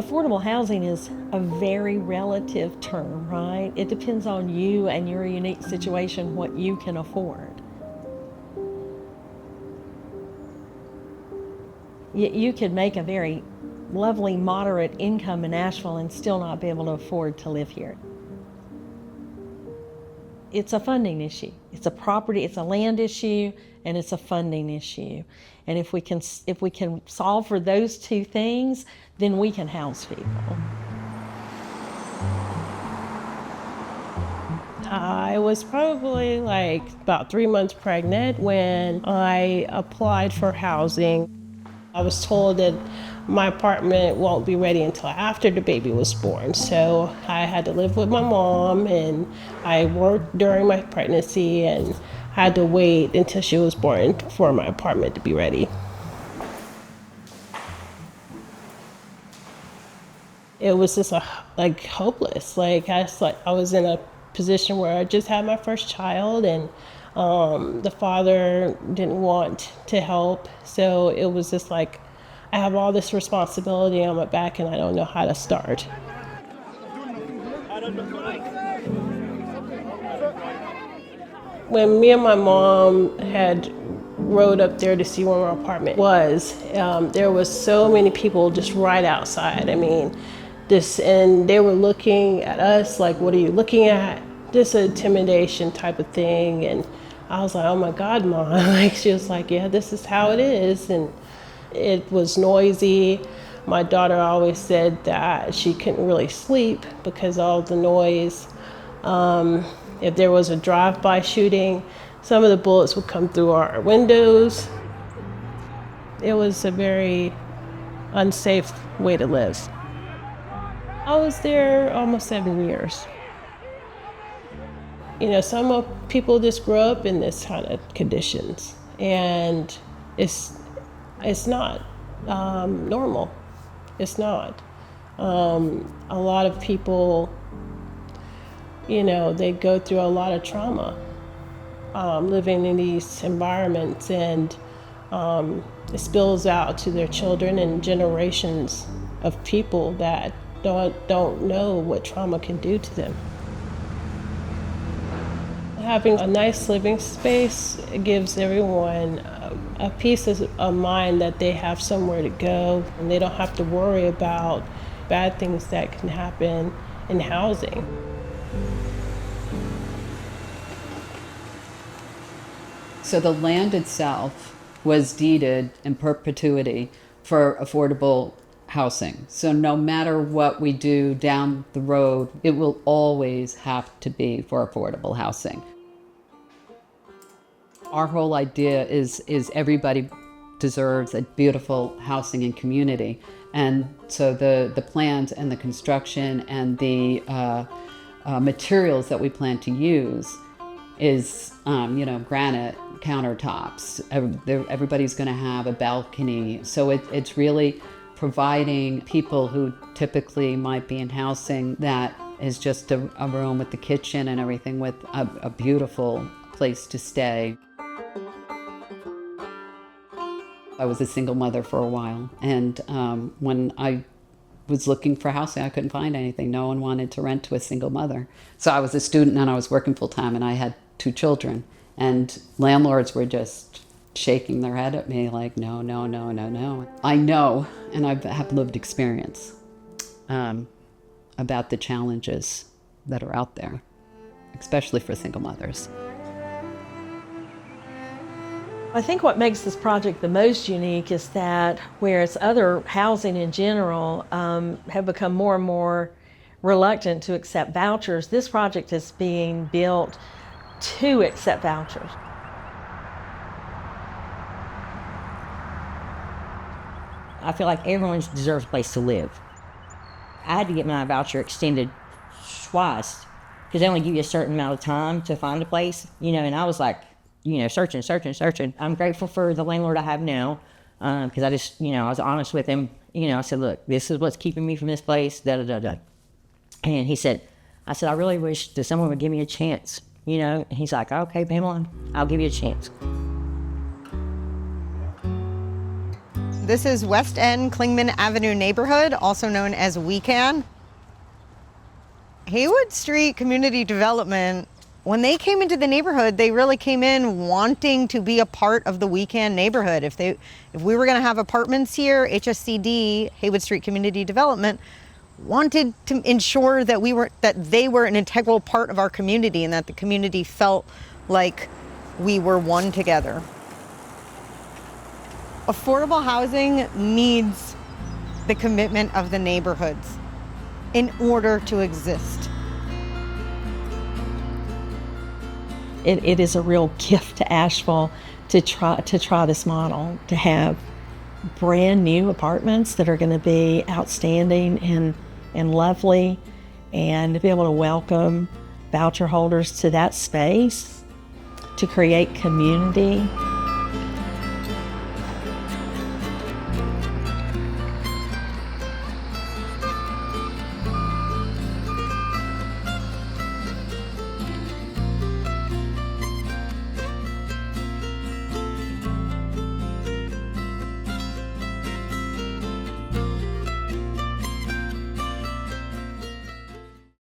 Affordable housing is a very relative term, right? It depends on you and your unique situation, what you can afford. You could make a very lovely, moderate income in Asheville and still not be able to afford to live here. It's a funding issue. It's a land issue, and it's a funding issue. And if we can solve for those two things, then we can house people. I was probably like about 3 months pregnant when I applied for housing. I was told that my apartment won't be ready until after the baby was born. So I had to live with my mom, and I worked during my pregnancy and had to wait until she was born for my apartment to be ready. It was just like hopeless. I was in a position where I just had my first child, and the father didn't want to help. So it was just like, I have all this responsibility on my back and I don't know how to start. When me and my mom had rode up there to see where my apartment was, there was so many people just right outside. I mean, and they were looking at us like, what are you looking at? Just an intimidation type of thing. And I was like, oh my God, Mom. Like, she was like, yeah, this is how it is. And it was noisy. My daughter always said that she couldn't really sleep because of all the noise. If there was a drive-by shooting, some of the bullets would come through our windows. It was a very unsafe way to live. I was there almost 7 years. You know, some people just grow up in this kind of conditions, and it's not normal. It's not. A lot of people, you know, they go through a lot of trauma living in these environments, and it spills out to their children and generations of people that don't know what trauma can do to them. Having a nice living space gives everyone a peace of mind that they have somewhere to go, and they don't have to worry about bad things that can happen in housing. So the land itself was deeded in perpetuity for affordable housing. So no matter what we do down the road, it will always have to be for affordable housing. Our whole idea is everybody deserves a beautiful housing and community. And so the plans and the construction and the materials that we plan to use is, granite countertops. Everybody's going to have a balcony. So it's really providing people who typically might be in housing that is just a room with the kitchen and everything, with a beautiful place to stay. I was a single mother for a while, and when I was looking for housing, I couldn't find anything. No one wanted to rent to a single mother. So I was a student and I was working full time, and I had 2 children, and landlords were just shaking their head at me like, no, no, no, no, no. I know, and I have lived experience about the challenges that are out there, especially for single mothers. I think what makes this project the most unique is that whereas other housing in general have become more and more reluctant to accept vouchers, this project is being built to accept vouchers. I feel like everyone deserves a place to live. I had to get my voucher extended twice because they only give you a certain amount of time to find a place, and I was like, searching. I'm grateful for the landlord I have now because I just, I was honest with him. I said, look, this is what's keeping me from this place, da-da-da-da. And he said, I really wish that someone would give me a chance, And he's like, okay, Pamela, I'll give you a chance. This is West End Klingman Avenue neighborhood, also known as WECAN. Haywood Street Community Development, when they came into the neighborhood, they really came in wanting to be a part of the WECAN neighborhood. If we were going to have apartments here, HSCD, Haywood Street Community Development, wanted to ensure that they were an integral part of our community and that the community felt like we were one together. Affordable housing needs the commitment of the neighborhoods in order to exist. It is a real gift to Asheville to try this model, to have brand new apartments that are going to be outstanding and lovely, and to be able to welcome voucher holders to that space, to create community.